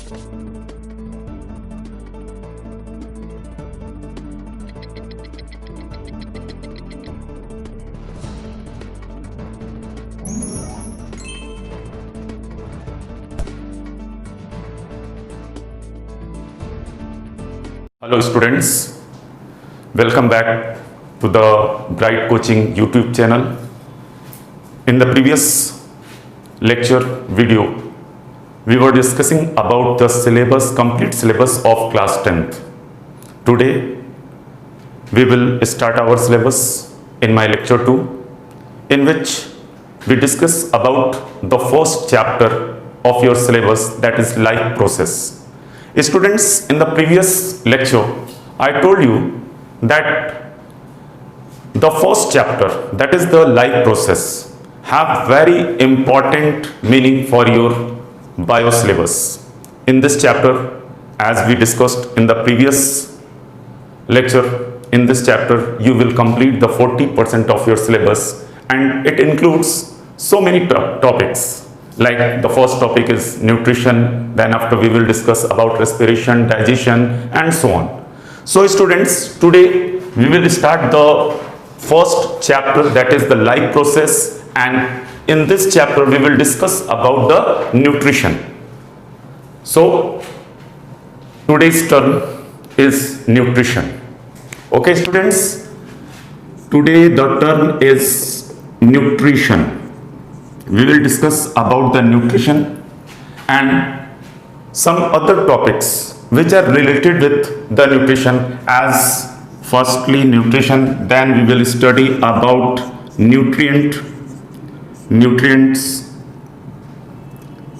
Hello students, welcome back to the Bright Coaching YouTube channel. In the previous lecture video, we were discussing about the syllabus, complete syllabus of class 10th. Today, we will start our syllabus in my lecture 2, in which we discuss about the first chapter of your syllabus, that is life process. Students, in the previous lecture, I told you that the first chapter, that is the life process, have very important meaning for your bio syllabus. In this chapter, as we discussed in the previous lecture, in this chapter you will complete the 40% of your syllabus, and it includes so many topics. Like the first topic is nutrition, then after we will discuss about respiration, digestion, and so on. So students, today we will start the first chapter, that is the life process, and in this chapter we will discuss about the nutrition. So today's term is nutrition. Okay students, today the term is nutrition. We will discuss about the nutrition and some other topics which are related with the nutrition, as firstly nutrition, then we will study about nutrients,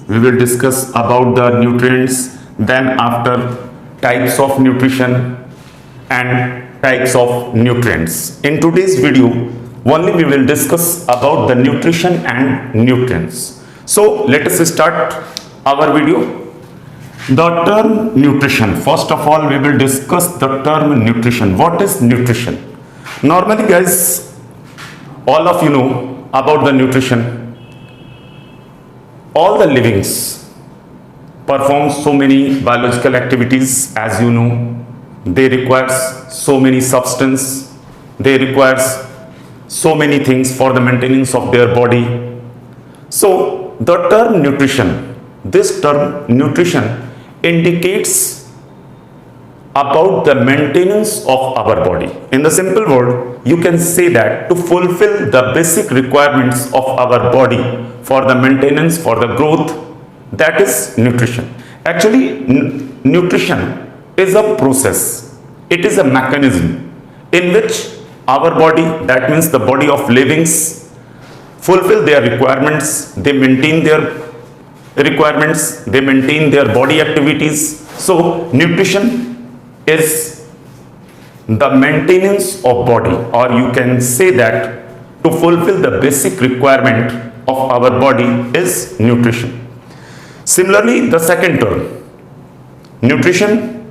we will discuss about the nutrients, then after types of nutrition and types of nutrients. In today's video, only we will discuss about the nutrition and nutrients. So let us start our video. The term nutrition. First of all, we will discuss the term nutrition. What is nutrition? Normally guys, all of you know about the nutrition. All the livings perform so many biological activities, as you know. They require so many substance. They require so many things for the maintenance of their body. So the term nutrition, this term nutrition indicates about the maintenance of our body. In the simple word, you can say that to fulfill the basic requirements of our body for the maintenance, for the growth, that is nutrition. Actually, nutrition is a process. It is a mechanism in which our body, that means the body of livings, fulfill their requirements, they maintain their requirements, they maintain their body activities. So nutrition is the maintenance of body, or you can say that to fulfill the basic requirement of our body is nutrition. Similarly, the second term, nutrition,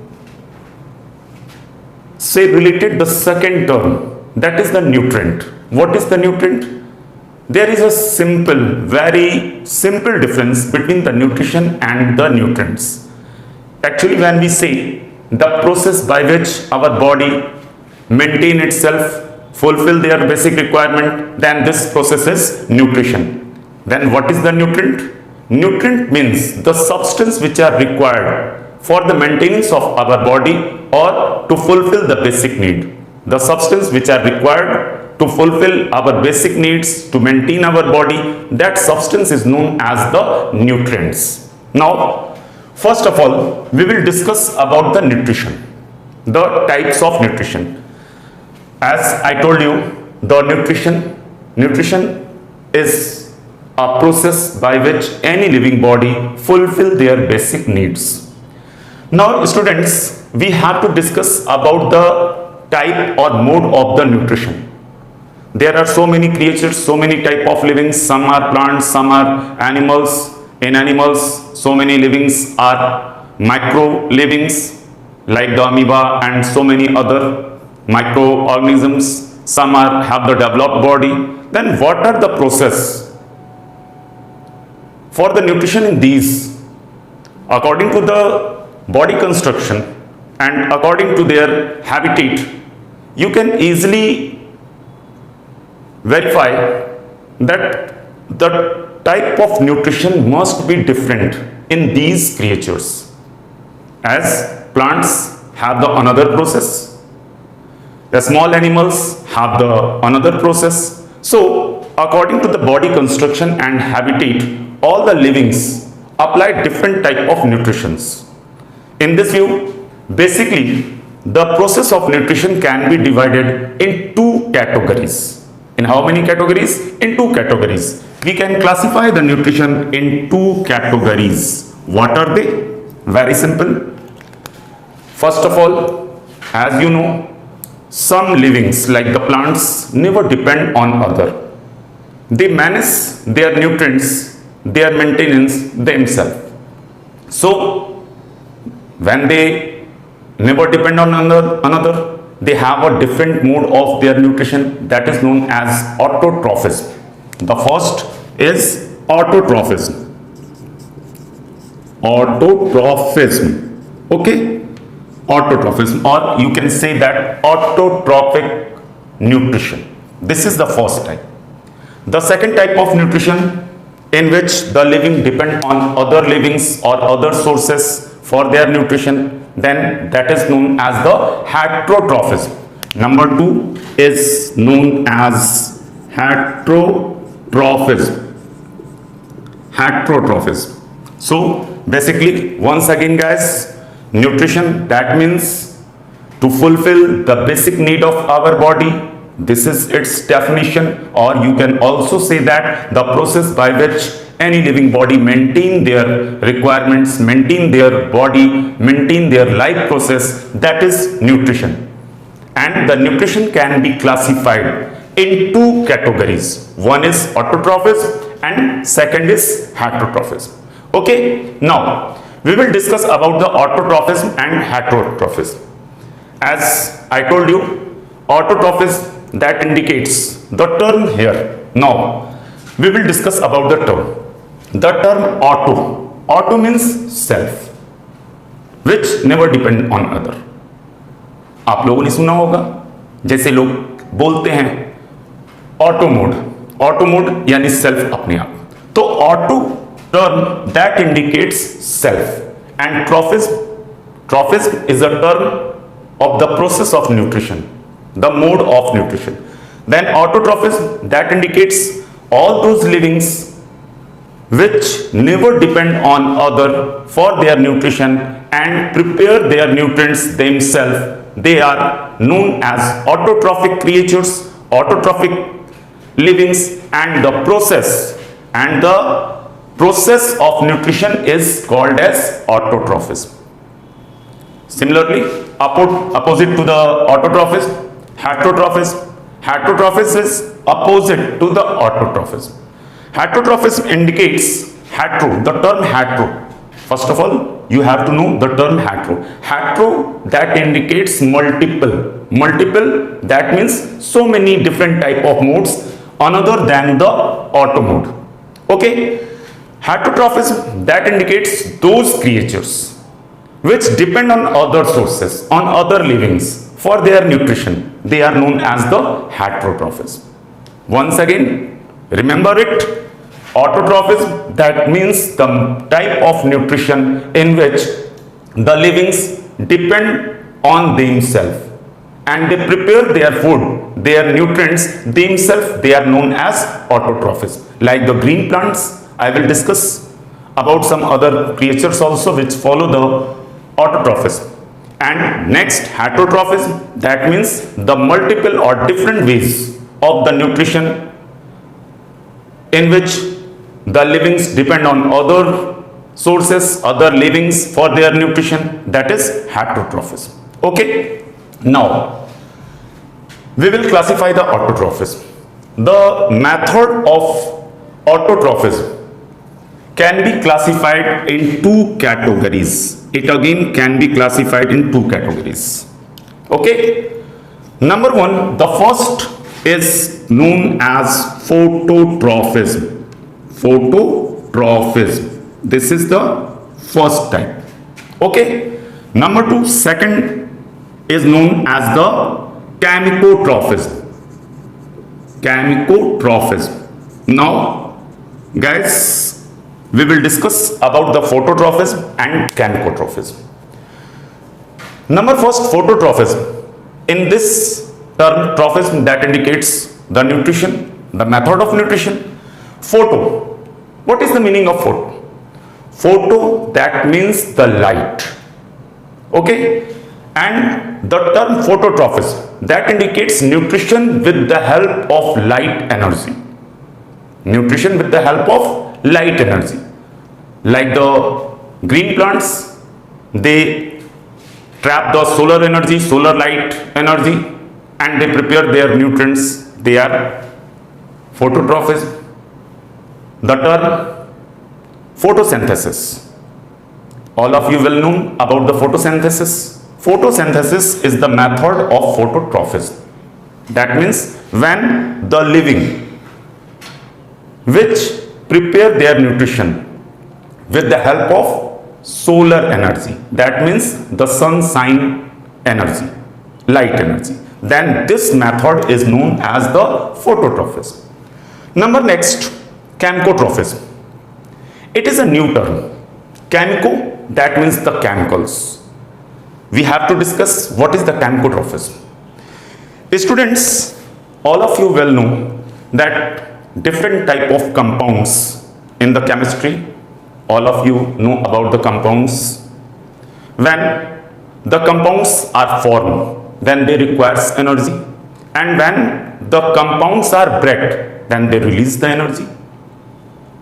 say related the second term, that is the nutrient. What is the nutrient? There is a very simple difference between the nutrition and the nutrients. Actually, when we say the process by which our body maintain itself, fulfill their basic requirement, then this process is nutrition. Then what is the nutrient? Nutrient means the substance which are required for the maintenance of our body or to fulfill the basic need. The substance which are required to fulfill our basic needs, to maintain our body, that substance is known as the nutrients. Now, first of all, we will discuss about the nutrition, the types of nutrition. As I told you, the nutrition is a process by which any living body fulfill their basic needs. Now, students, we have to discuss about the type or mode of the nutrition. There are so many creatures, so many type of livings. Some are plants, some are animals. In animals, so many livings are micro livings like the amoeba and so many other microorganisms. Some have the developed body. Then what are the process for the nutrition in these? according to the body construction and according to their habitat, you can easily verify that the type of nutrition must be different in these creatures, as plants have the another process, the small animals have the another process. So according to the body construction and habitat, all the livings apply different type of nutritions. In this view, basically the process of nutrition can be divided in two categories. In how many categories? In two categories. We can classify the nutrition in two categories. What are they? Very simple. First of all, as you know, some livings like the plants never depend on other. They manage their nutrients, their maintenance themselves. So when they never depend on another, they have a different mode of their nutrition, that is known as autotrophism. The first is autotrophism. Autotrophism. Okay? Autotrophism, or you can say that autotrophic nutrition. This is the first type. The second type of nutrition, in which the living depend on other livings or other sources for their nutrition, then that is known as the heterotrophism. Number two is known as heterotrophism. Heterotrophism. So basically, once again guys, nutrition, that means to fulfill the basic need of our body. This is its definition, or you can also say that the process by which any living body maintain their requirements, maintain their body, maintain their life process, that is nutrition. And the nutrition can be classified in two categories. One is autotrophism and second is heterotrophism. Okay, now we will discuss about the autotrophism and heterotrophism. As I told you, autotrophism, that indicates the term here. Now we will discuss about the term. The term auto. Auto means self, which never depend on other. आप लोगों ने सुना होगा, जैसे लोग बोलते हैं auto mode. Auto mode यानी सेल्फ, अपने आप. तो auto term that indicates self, and trophism is a term of the process of nutrition, the mode of nutrition. Then autotrophism, that indicates all those livings which never depend on other for their nutrition and prepare their nutrients themselves. They are known as autotrophic creatures, autotrophic livings, and the process of nutrition is called as autotrophism. Similarly, opposite to the autotrophism, heterotrophism. Heterotrophism is opposite to the autotrophism. Heterotrophism indicates hetero, the term hetero. First of all, you have to know the term hetero. Hetero, that indicates multiple. Multiple, that means so many different type of modes other than the auto mode. Okay? Heterotrophism, that indicates those creatures which depend on other sources, on other livings for their nutrition. They are known as the heterotrophism. Once again, remember it. Autotrophism, that means the type of nutrition in which the livings depend on themselves and they prepare their food, their nutrients themselves. They are known as autotrophism. Like the green plants, I will discuss about some other creatures also which follow the autotrophism. And next, heterotrophism, that means the multiple or different ways of the nutrition in which the livings depend on other sources, other livings for their nutrition, that is heterotrophism. Okay, now we will classify the autotrophism. The method of autotrophism can be classified in two categories. It again can be classified in two categories. Okay, number one, the first is known as phototrophism. Phototrophism. This is the first type. Okay. Number two, second is known as the chemicotrophism. Chemicotrophism. Now, guys, we will discuss about the phototrophism and chemicotrophism. Number first, phototrophism. In this term, trophism, that indicates the nutrition, the method of nutrition. Photo. What is the meaning of photo? Photo, that means the light. Okay. And the term phototrophism, that indicates nutrition with the help of light energy. Nutrition with the help of light energy. Like the green plants, they trap the solar energy, solar light energy, and they prepare their nutrients. They are phototrophism. The term photosynthesis. All of you will know about the photosynthesis. Photosynthesis is the method of phototrophism. That means when the living which prepare their nutrition with the help of solar energy, that means the sunshine energy, light energy, then this method is known as the phototrophism. Number next, chemicotrophism. It is a new term. Chemico, that means the chemicals. We have to discuss what is the chemicotrophism. Students, all of you will know that different type of compounds in the chemistry. All of you know about the compounds. When the compounds are formed, then they require energy, and when the compounds are bred, then they release the energy.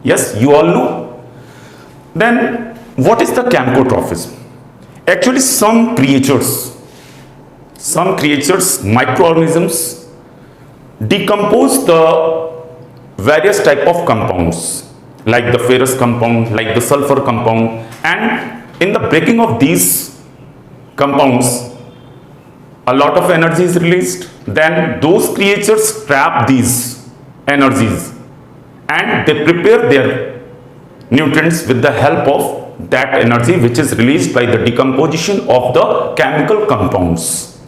Yes, you all know. Then what is the chemicotrophism? Actually, some creatures, microorganisms, decompose the various type of compounds, like the ferrous compound, like the sulfur compound, and in the breaking of these compounds, a lot of energy is released. Then those creatures trap these energies and they prepare their nutrients with the help of that energy which is released by the decomposition of the chemical compounds.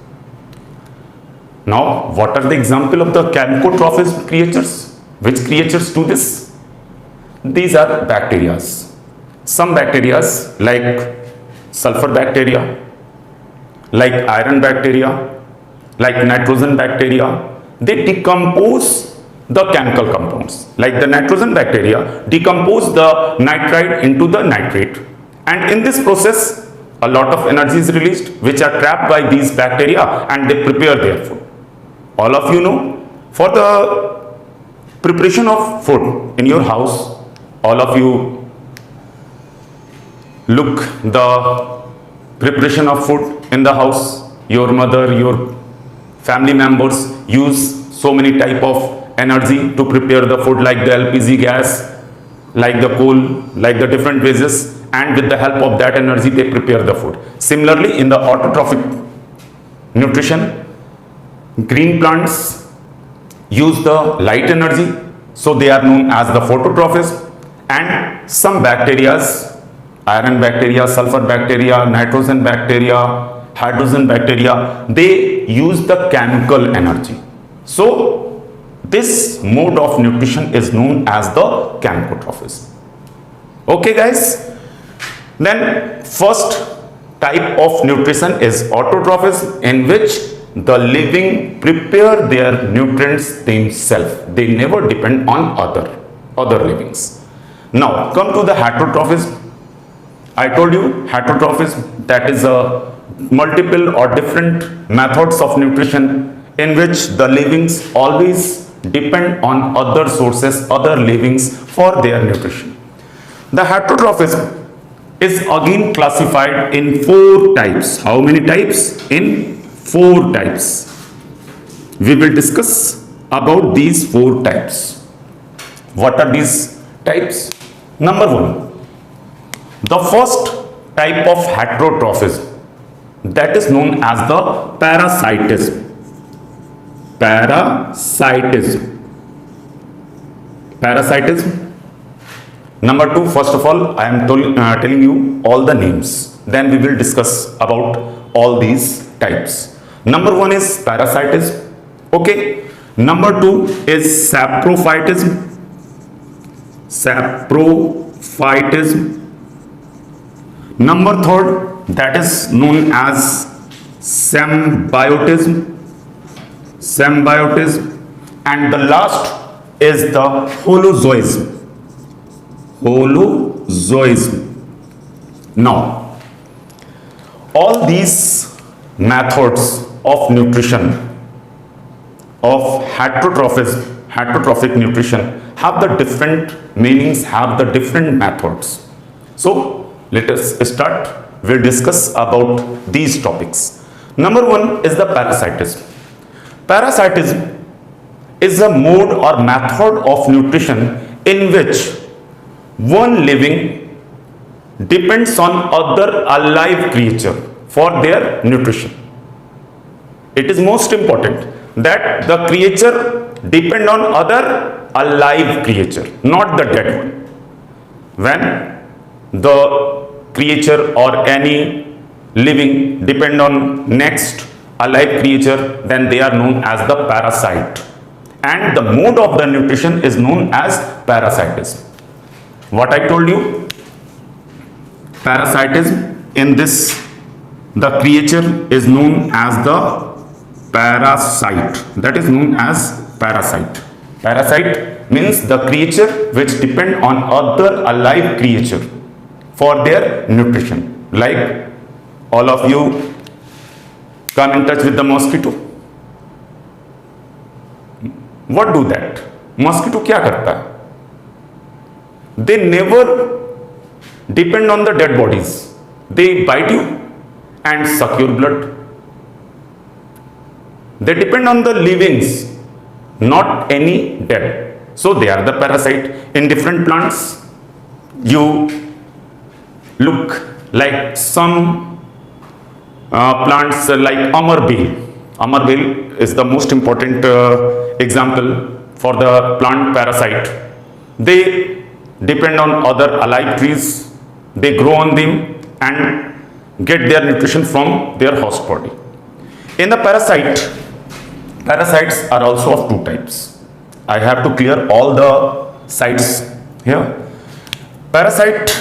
Now, what are the example of the chemicotrophism creatures? Which creatures do this? These are bacteria. Some bacteria like sulfur bacteria, like iron bacteria, like nitrogen bacteria, they decompose the chemical compounds. Like the nitrogen bacteria decompose the nitrite into the nitrate, and in this process a lot of energy is released which are trapped by these bacteria and they prepare their food. All of you know, for the preparation of food in your house, all of you look the preparation of food in the house. Your mother, your family members use so many type of energy to prepare the food, like the LPG gas, like the coal, like the different ways, and with the help of that energy they prepare the food. Similarly, in the autotrophic nutrition, green plants use the light energy, so they are known as the phototrophism. And some bacteria, iron bacteria, sulfur bacteria, nitrogen bacteria, hydrogen bacteria, they use the chemical energy. So this mode of nutrition is known as the chemicotrophism. Okay guys, then first type of nutrition is autotrophism, in which the living prepare their nutrients themselves. They never depend on other livings. Now come to the heterotrophism. I told you heterotrophism, that is a multiple or different methods of nutrition in which the livings always depend on other sources, other livings for their nutrition. The heterotrophism is again classified in 4 types. How many types? In 4 types. We will discuss about these 4 types. What are these types? Number 1, the first type of heterotrophism, that is known as the parasitism. Parasitism. Number two, first of all, I am telling you all the names. Then we will discuss about all these types. Number one is parasitism. Okay. Number two is saprophytism. Saprophytism. Number third, that is known as symbiotism. Symbiotism. And the last is the holozoism. Holozoism. Now, all these methods of nutrition, of heterotrophic nutrition, have the different meanings, have the different methods. So, let us start. We'll discuss about these topics. Number one is the parasitism. Parasitism is a mode or method of nutrition in which one living depends on other alive creature for their nutrition. It is most important that the creature depend on other alive creature, not the dead one. When the creature or any living depend on next alive creature, then they are known as the parasite. And the mode of the nutrition is known as parasitism. What I told you, parasitism, in this the creature is known as the parasite. That is known as parasite. Parasite means the creature which depend on other alive creature for their nutrition. Like all of you come in touch with the mosquito. What do that? Mosquito क्या करता है? They never depend on the dead bodies. They bite you and suck your blood. They depend on the livings, not any dead. So they are the parasite. In different plants, you look like some plants like amarbeil. Amarbeil is the most important example for the plant parasite. They depend on other alive trees, they grow on them and get their nutrition from their host body. In the parasites are also of two types. I have to clear all the sites here. Parasite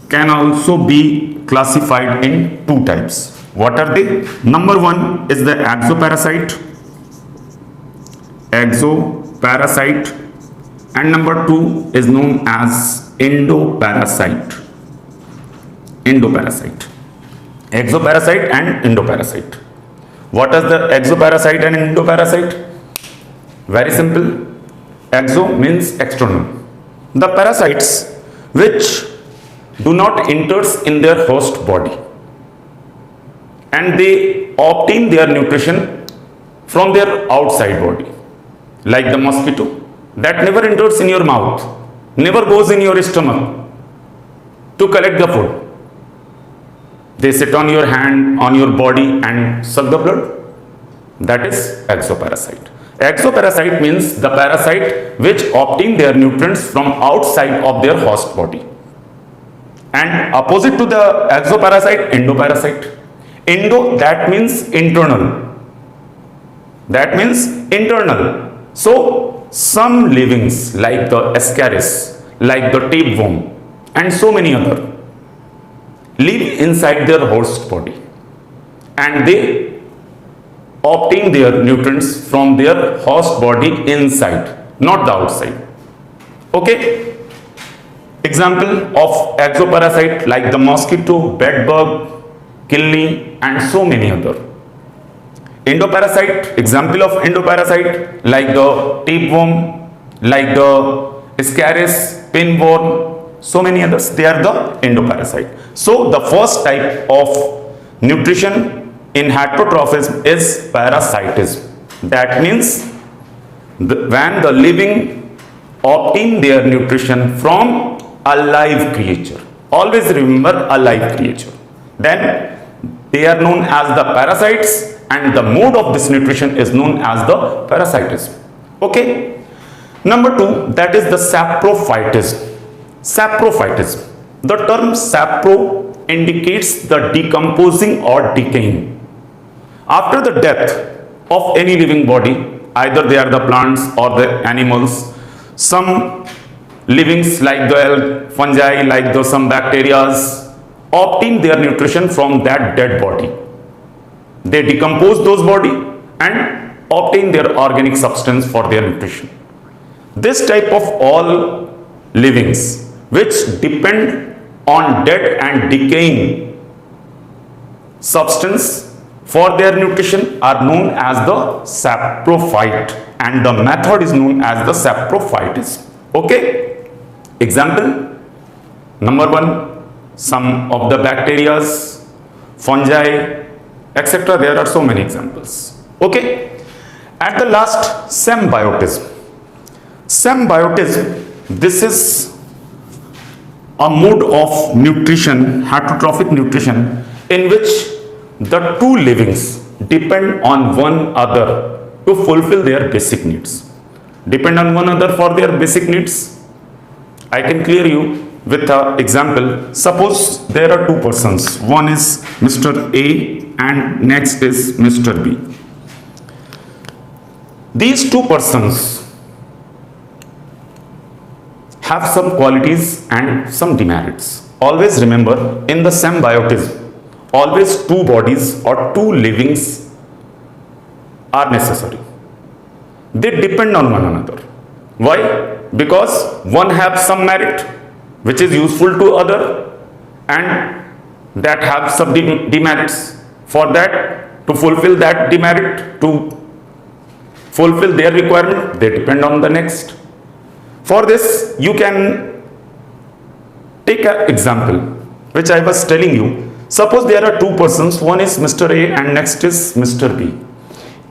can also be classified in two types. What are they? Number one is the exoparasite. Exoparasite. And number two is known as endoparasite. Endoparasite. Exoparasite and endoparasite. What is the exoparasite and endoparasite? Very simple. Exo means external. The parasites which do not enter in their host body and they obtain their nutrition from their outside body, like the mosquito that never enters in your mouth, never goes in your stomach to collect the food. They sit on your hand, on your body and suck the blood. That is exoparasite. Exoparasite means the parasite which obtain their nutrients from outside of their host body. And opposite to the exoparasite, endoparasite. Endo, that means internal. That means internal. So, some livings like the ascaris, like the tapeworm and so many other live inside their host body and they obtain their nutrients from their host body inside, not the outside. Okay? Example of exoparasite like the mosquito, bedbug, kilni and so many other. Endoparasite, example of endoparasite like the tapeworm, like the ascaris, pinworm, so many others, they are the endoparasite. So the first type of nutrition in heterotrophism is parasitism. That means when the living obtain their nutrition from a live creature. Always remember a live creature. Then they are known as the parasites and the mode of this nutrition is known as the parasitism. Okay. Number two, that is the saprophytism. Saprophytism. The term sapro indicates the decomposing or decaying. After the death of any living body, either they are the plants or the animals, some livings like the fungi, like the some bacteria, obtain their nutrition from that dead body. They decompose those body and obtain their organic substance for their nutrition. This type of all livings which depend on dead and decaying substance for their nutrition are known as the saprophyte, and the method is known as the saprophytism. Okay, example number 1, some of the bacteria, fungi, etc. There are so many examples. Okay, at the last, symbiotism. Symbiotism, this is a mode of nutrition, heterotrophic nutrition, in which the two livings depend on one another to fulfill their basic needs. Depend on one another for their basic needs. I can clear you with an example. Suppose there are two persons. One is Mr. A and next is Mr. B. These two persons have some qualities and some demerits. Always remember, in the symbiotism, always two bodies or two livings are necessary. They depend on one another. Why? Because one has some merit which is useful to other, and that have some demerits. For that, to fulfill that demerit, to fulfill their requirement, they depend on the next. For this, you can take an example which I was telling you. Suppose there are two persons, one is Mr. A and next is Mr. B.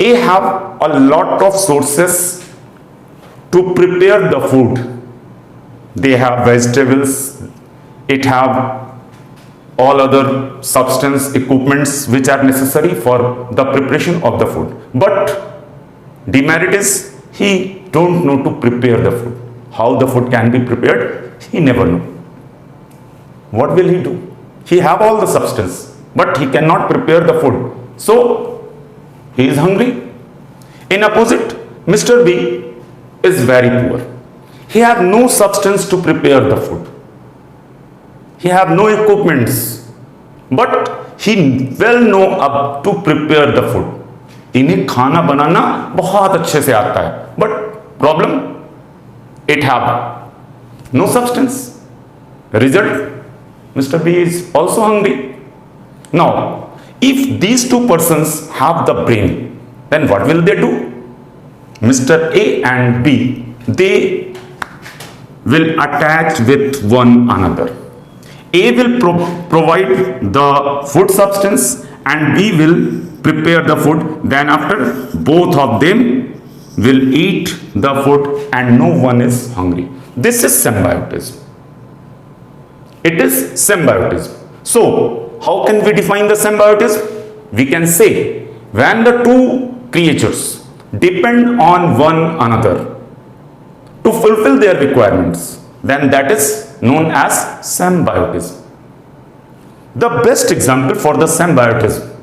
A have a lot of sources to prepare the food. They have vegetables, it have all other substance equipments which are necessary for the preparation of the food. But demerit is he don't know to prepare the food. How the food can be prepared, he never know. What will he do? He have all the substance, but he cannot prepare the food. So, he is hungry. In opposite, Mr. B is very poor. He have no substance to prepare the food. He have no equipments, but he well know up to prepare the food. इन्हें खाना बनाना बहुत अच्छे से आता है, but problem, it have no substance. Result, Mr. B is also hungry. Now, if these two persons have the brain, then what will they do? Mr. A and B, they will attach with one another. A will provide the food substance and B will prepare the food. Then after, both of them will eat the food and no one is hungry. This is symbiotism. It is symbiotism. So, how can we define the symbiotism? We can say, when the two creatures depend on one another to fulfill their requirements, then that is known as symbiotism. The best example for the symbiotism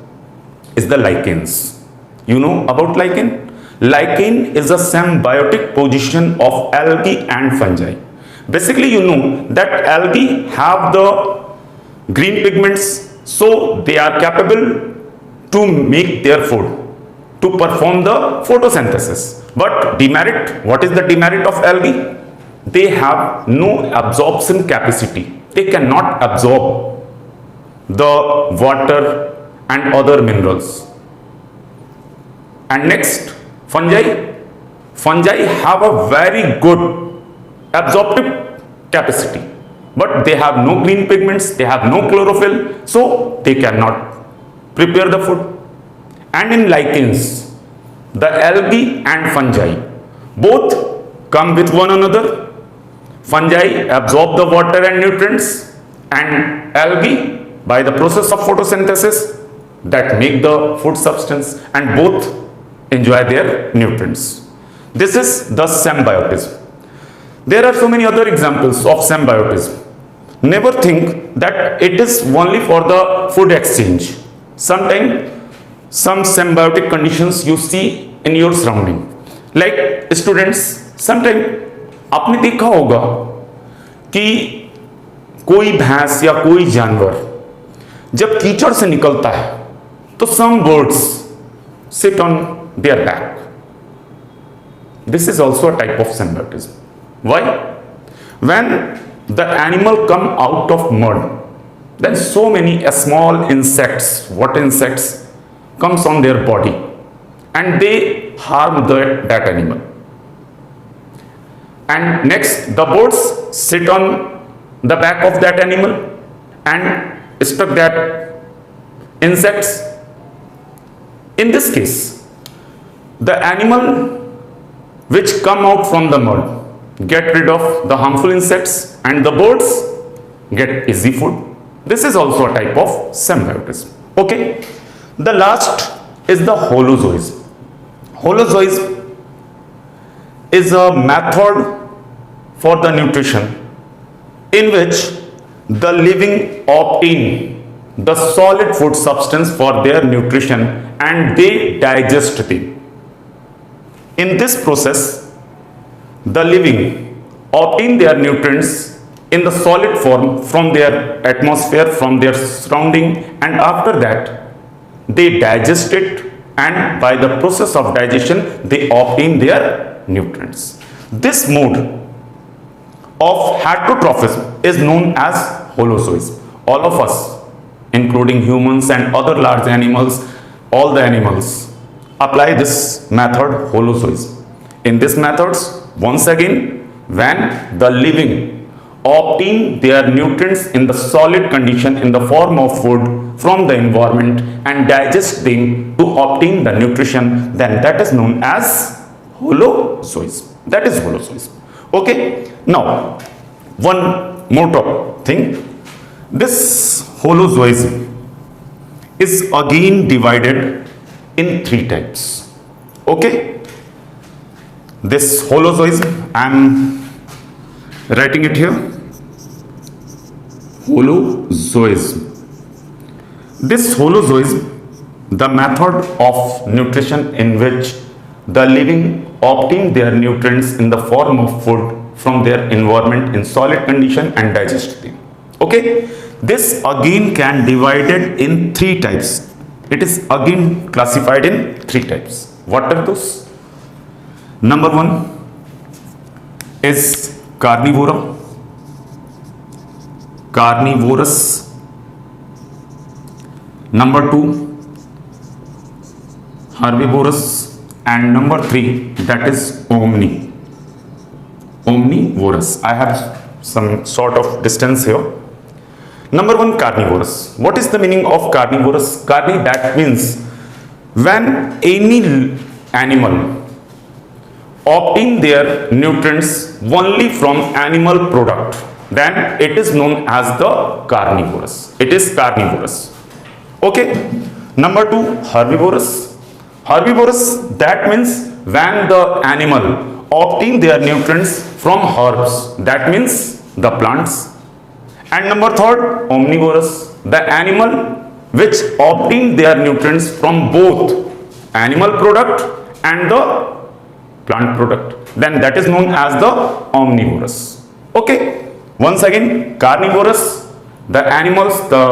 is the lichens. You know about lichen? Lichen is a symbiotic position of algae and fungi. Basically, you know that algae have the green pigments, so they are capable to make their food, to perform the photosynthesis. But demerit, what is the demerit of algae? They have no absorption capacity. They cannot absorb the water and other minerals. And next, fungi. Fungi have a very good absorptive capacity, but they have no green pigments, they have no chlorophyll, so they cannot prepare the food. And in lichens, the algae and fungi both come with one another. Fungi absorb the water and nutrients, and algae by the process of photosynthesis that make the food substance, and both enjoy their nutrients. This is the symbiotism. There are so many other examples of symbiotism. Never think that it is only for the food exchange. Sometimes some symbiotic conditions you see in your surrounding. Like students, sometimes आपने देखा होगा कि कोई भैंस या कोई जानवर जब कीचड़ से निकलता है तो some birds sit on their back. This is also a type of symbiotism. Why? When the animal come out of mud, then so many small insects, water insects, comes on their body and they harm that animal. And next, the birds sit on the back of that animal and struck that insects. In this case, the animal which come out from the mud get rid of the harmful insects and the birds get easy food. This is also a type of symbiotism. Okay. The last is the holozoism. Holozoism is a method for the nutrition in which the living obtain the solid food substance for their nutrition and they digest them. In this process, the living obtain their nutrients in the solid form from their atmosphere, from their surrounding, and after that they digest it, and by the process of digestion they obtain their nutrients. This mode of heterotrophism is known as holozoism. All of us, including humans and other large animals, all the animals apply this method, holozoism. In this methods, once again, when the living obtain their nutrients in the solid condition in the form of food from the environment and digest them to obtain the nutrition, then that is known as holozoism. That is holozoism. Okay. Now, one more thing. This holozoism is again divided in 3 types. Okay. This holozoism, I am writing it here. Holozoism. This holozoism, the method of nutrition in which the living obtain their nutrients in the form of food from their environment in solid condition and digest them. Okay. This again can divided in 3 types. It is again classified in 3 types. What are those? Number 1 is carnivora, carnivorous. Number 2 herbivorous, and number 3 that is omnivorous. I have some sort of distance here. Number 1, carnivorous. What is the meaning of carnivorous? That means when any animal obtain their nutrients only from animal product, then it is known as the carnivorous. It is carnivorous. Okay. Number 2, herbivorous. Herbivorous, that means when the animal obtain their nutrients from herbs, that means the plants. And number 3, omnivorous, the animal which obtain their nutrients from both animal product and the plant product, then that is known as the omnivorous. Okay. Once again, carnivorous, the animals, the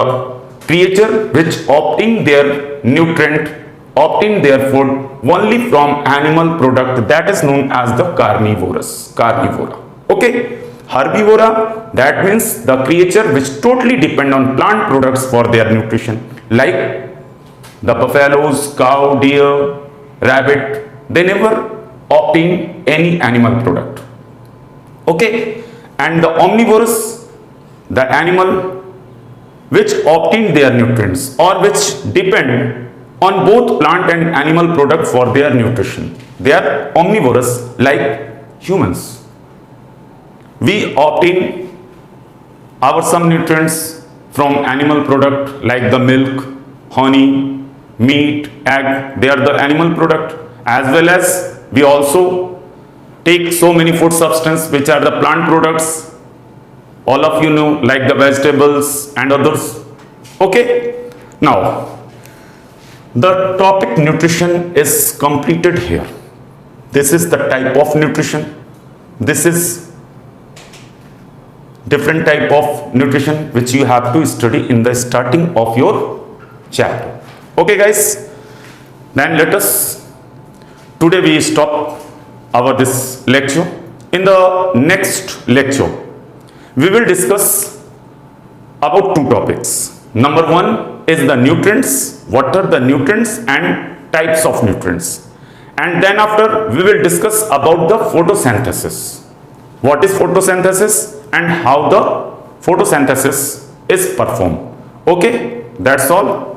creature which obtain their nutrient, obtain their food only from animal product, that is known as the carnivorous, carnivora. Okay. Herbivora, that means the creature which totally depend on plant products for their nutrition, like the buffaloes, cow, deer, rabbit, they never obtain any animal product. Okay. And the omnivorous, the animal which obtain their nutrients or which depend on both plant and animal product for their nutrition. They are omnivorous like humans. We obtain our some nutrients from animal product like the milk, honey, meat, egg. They are the animal product, as well as we also take so many food substances which are the plant products. All of you know, like the vegetables and others. Okay. Now, the topic nutrition is completed here. This is the type of nutrition. This is different type of nutrition which you have to study in the starting of your chapter. Okay guys, then let us, today we stop our this lecture. In the next lecture, we will discuss about two topics. Number one is the nutrients, what are the nutrients and types of nutrients. And then after we will discuss about the photosynthesis. What is photosynthesis and how the photosynthesis is performed. Okay, that's all.